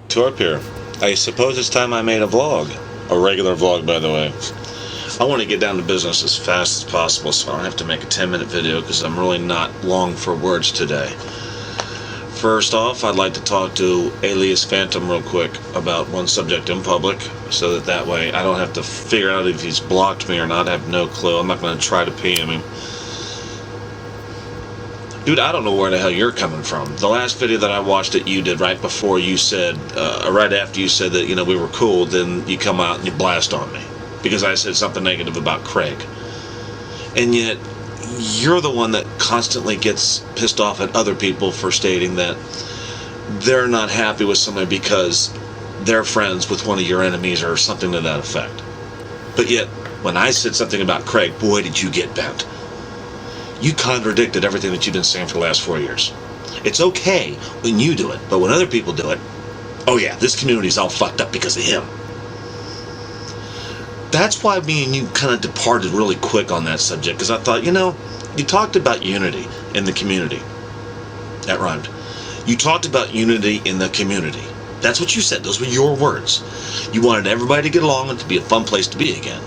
Torp here. I suppose it's time I made a vlog. A regular vlog, by the way. I want to get down to business as fast as possible, so I don't have to make a 10-minute video because I'm really not long for words today. First off, I'd like to talk to aliasphantom real quick about one subject in public, so that way I don't have to figure out if he's blocked me or not. I have no clue. I'm not going to try to PM him. Dude, I don't know where the hell you're coming from. The last video that I watched that you did right before you said, right after you said that, we were cool, then you come out and you blast on me. Because I said something negative about Craig. And yet, you're the one that constantly gets pissed off at other people for stating that they're not happy with somebody because they're friends with one of your enemies or something to that effect. But yet, when I said something about Craig, boy, did you get bent. You contradicted everything that you've been saying for the last 4 years. It's okay when you do it, but when other people do it, oh yeah, this community's all fucked up because of him. That's why me and you kind of departed really quick on that subject, because I thought, you talked about unity in the community. That rhymed. You talked about unity in the community. That's what you said. Those were your words. You wanted everybody to get along and to be a fun place to be again.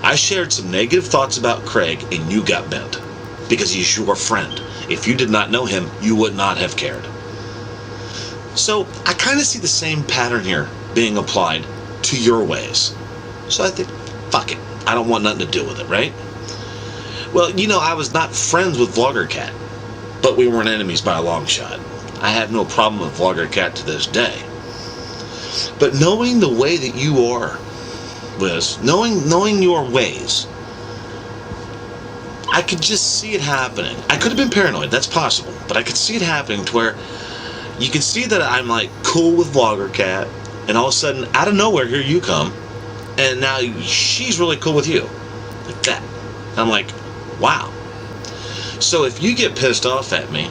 I shared some negative thoughts about Craig, and you got bent. Because he's your friend. If you did not know him, you would not have cared. So, I kind of see the same pattern here being applied to your ways. So I think, fuck it. I don't want nothing to do with it, right? Well, I was not friends with Vlogger Cat, but we weren't enemies by a long shot. I have no problem with Vlogger Cat to this day. But knowing the way that you are, Liz, knowing your ways, I could just see it happening. I could have been paranoid, that's possible, but I could see it happening to where you can see that I'm like cool with Vlogger Cat, and all of a sudden, out of nowhere, here you come. And now she's really cool with you. Like that. I'm like, wow. So if you get pissed off at me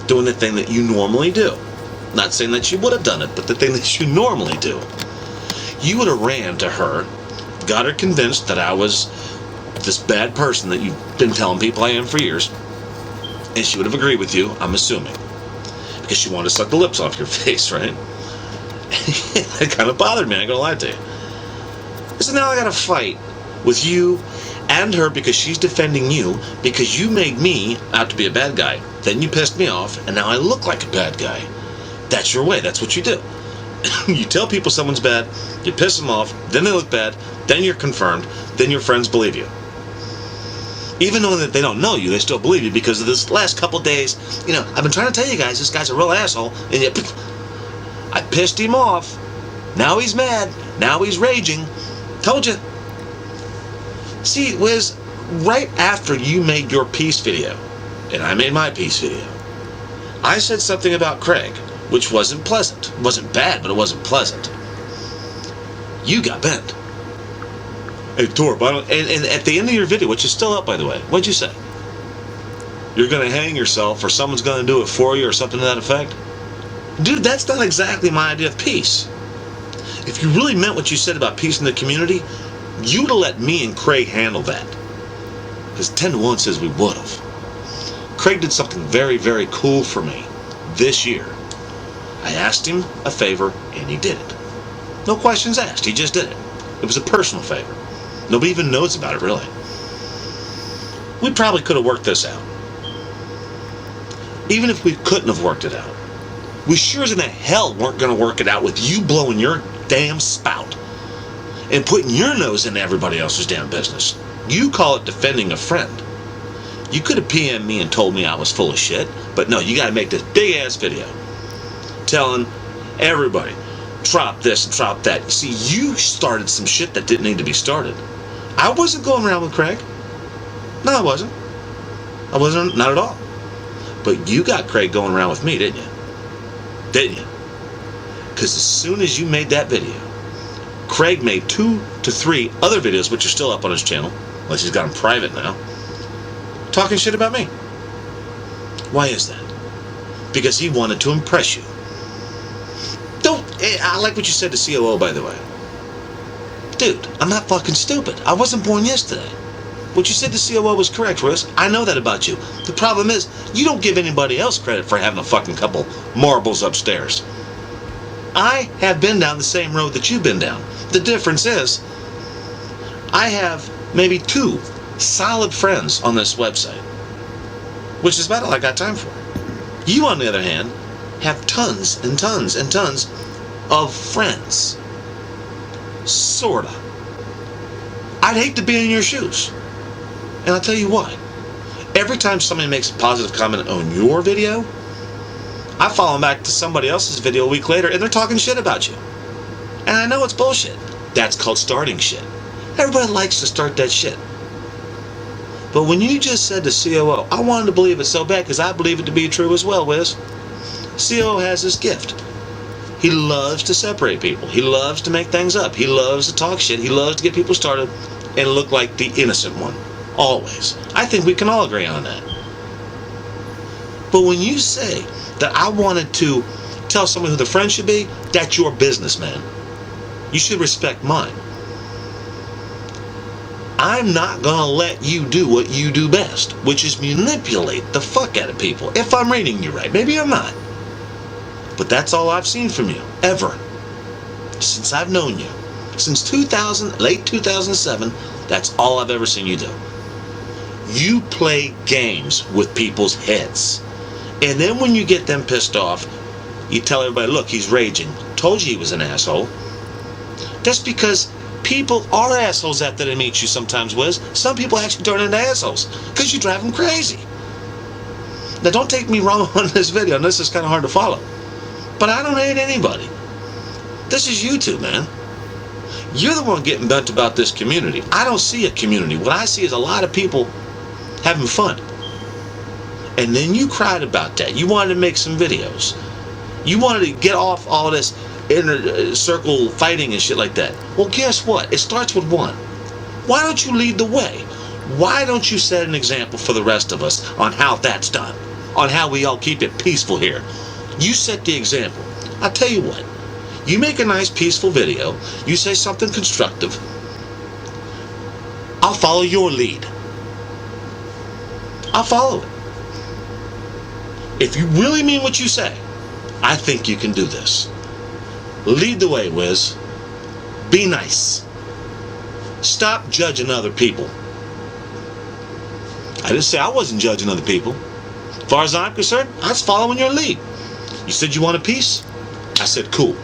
doing the thing that you normally do, not saying that you would have done it, but the thing that you normally do, you would have ran to her, got her convinced that I was this bad person that you've been telling people I am for years, and she would have agreed with you, I'm assuming. Because she wanted to suck the lips off your face, right? It kind of bothered me, I ain't gonna lie to you. So now I gotta fight with you and her because she's defending you because you made me out to be a bad guy. Then you pissed me off and now I look like a bad guy. That's your way. That's what you do. You tell people someone's bad, you piss them off, then they look bad, then you're confirmed, then your friends believe you. Even though that they don't know you, they still believe you because of this last couple days. I've been trying to tell you guys this guy's a real asshole, and yet I pissed him off. Now he's mad. Now he's raging. Told you. See, Wiz, right after you made your peace video, and I made my peace video, I said something about Craig, which wasn't pleasant. It wasn't bad, but it wasn't pleasant. You got bent. Hey, Torp, and at the end of your video, which is still up, by the way, what'd you say? You're going to hang yourself, or someone's going to do it for you, or something to that effect? Dude, that's not exactly my idea of peace. If you really meant what you said about peace in the community, you would have let me and Craig handle that. Because 10 to 1 says we would have. Craig did something very, very cool for me this year. I asked him a favor, and he did it. No questions asked, he just did it. It was a personal favor. Nobody even knows about it, really. We probably could have worked this out. Even if we couldn't have worked it out, we sure as in the hell weren't going to work it out with you blowing your damn spout and putting your nose into everybody else's damn business. You call it defending a friend. You could have PM'd me and told me I was full of shit, but no, you got to make this big ass video telling everybody, drop this and drop that. See, you started some shit that didn't need to be started. I wasn't going around with Craig. No, I wasn't. I wasn't, not at all. But you got Craig going around with me, didn't you? Didn't you? Because as soon as you made that video, Craig made 2 to 3 other videos, which are still up on his channel, unless he's got them private now, talking shit about me. Why is that? Because he wanted to impress you. I like what you said to COO, by the way. Dude, I'm not fucking stupid. I wasn't born yesterday. What you said to COO was correct, Russ. I know that about you. The problem is, you don't give anybody else credit for having a fucking couple marbles upstairs. I have been down the same road that you've been down. The difference is, I have maybe 2 solid friends on this website, which is about all I got time for. You, on the other hand, have tons and tons and tons of friends. Sorta. I'd hate to be in your shoes. And I'll tell you why. Every time somebody makes a positive comment on your video, I follow them back to somebody else's video a week later and they're talking shit about you. And I know it's bullshit. That's called starting shit. Everybody likes to start that shit. But when you just said to COO, I wanted to believe it so bad because I believe it to be true as well, Wiz. COO has this gift. He loves to separate people. He loves to make things up. He loves to talk shit. He loves to get people started and look like the innocent one. Always. I think we can all agree on that. But when you say that I wanted to tell someone who the friend should be, that's your business, man. You should respect mine. I'm not going to let you do what you do best, which is manipulate the fuck out of people. If I'm reading you right. Maybe I'm not. But that's all I've seen from you, ever. Since I've known you. Since late 2007, that's all I've ever seen you do. You play games with people's heads. And then when you get them pissed off, you tell everybody, look, he's raging. Told you he was an asshole. That's because people are assholes after they meet you sometimes, Wiz. Some people actually turn into assholes because you drive them crazy. Now, don't take me wrong on this video. And this is kind of hard to follow. But I don't hate anybody. This is YouTube, man. You're the one getting bent about this community. I don't see a community. What I see is a lot of people having fun. And then you cried about that. You wanted to make some videos. You wanted to get off all this inner circle fighting and shit like that. Well, guess what? It starts with one. Why don't you lead the way? Why don't you set an example for the rest of us on how that's done? On how we all keep it peaceful here? You set the example. I'll tell you what. You make a nice peaceful video. You say something constructive. I'll follow your lead. I'll follow it. If you really mean what you say, I think you can do this. Lead the way, Wiz. Be nice. Stop judging other people. I didn't say I wasn't judging other people. As far as I'm concerned, I was following your lead. You said you wanted peace? I said, cool.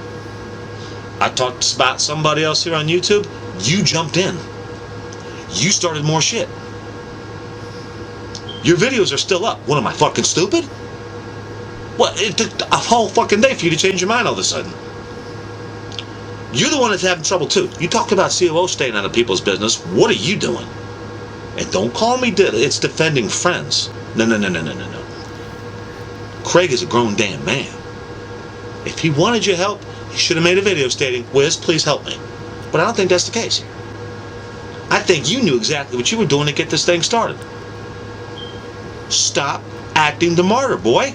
I talked about somebody else here on YouTube. You jumped in. You started more shit. Your videos are still up. What, am I fucking stupid? What, it took a whole fucking day for you to change your mind all of a sudden. You're the one that's having trouble too. You talk about COO staying out of people's business. What are you doing? And don't call me it's defending friends. No. Craig is a grown damn man. If he wanted your help, he should have made a video stating, Wiz, please help me. But I don't think that's the case here. I think you knew exactly what you were doing to get this thing started. Stop acting the martyr, boy.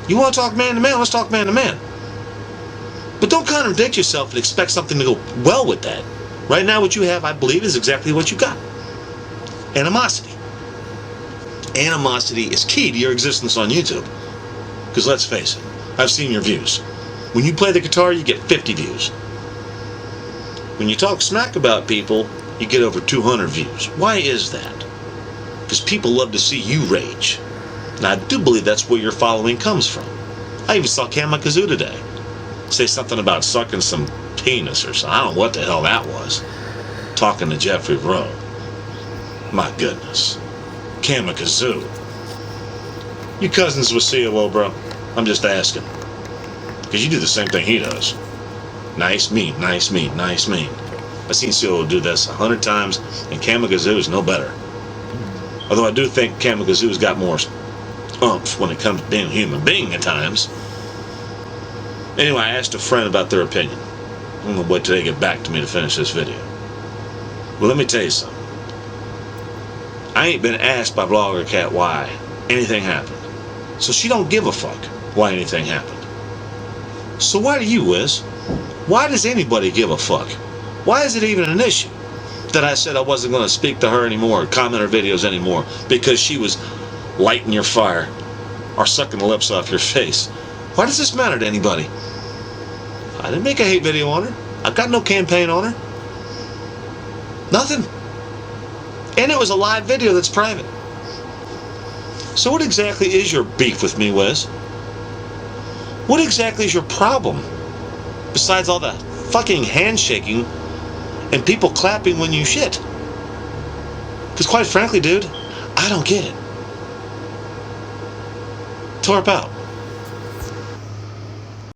You want to talk man to man? Let's talk man to man. But don't contradict yourself and expect something to go well with that. Right now, what you have, I believe, is exactly what you got. Animosity. Animosity is key to your existence on YouTube. Because let's face it, I've seen your views. When you play the guitar, you get 50 views. When you talk smack about people, you get over 200 views. Why is that? Because people love to see you rage. Now, I do believe that's where your following comes from. I even saw Kamikaze today say something about sucking some penis or something. I don't know what the hell that was. Talking to Jeffrey Rowe. My goodness. Kamikaze. You cousins with COO, bro? I'm just asking. Because you do the same thing he does. Nice, mean, nice, mean, nice, mean. I've seen COO do this 100 times, and Kamikaze is no better. Although I do think Kamikaze's got more oomph when it comes to being a human being at times. Anyway, I asked a friend about their opinion. I'm going to wait till they get back to me to finish this video. Well, let me tell you something. I ain't been asked by Blogger Cat why anything happened. So she don't give a fuck why anything happened. So why do you, Wiz? Why does anybody give a fuck? Why is it even an issue that I said I wasn't going to speak to her anymore or comment her videos anymore because she was lighting your fire or sucking the lips off your face? Why does this matter to anybody? I didn't make a hate video on her. I've got no campaign on her. Nothing. And it was a live video that's private. So what exactly is your beef with me, Wiz? What exactly is your problem? Besides all the fucking handshaking and people clapping when you shit. Because quite frankly, dude, I don't get it. Torp out.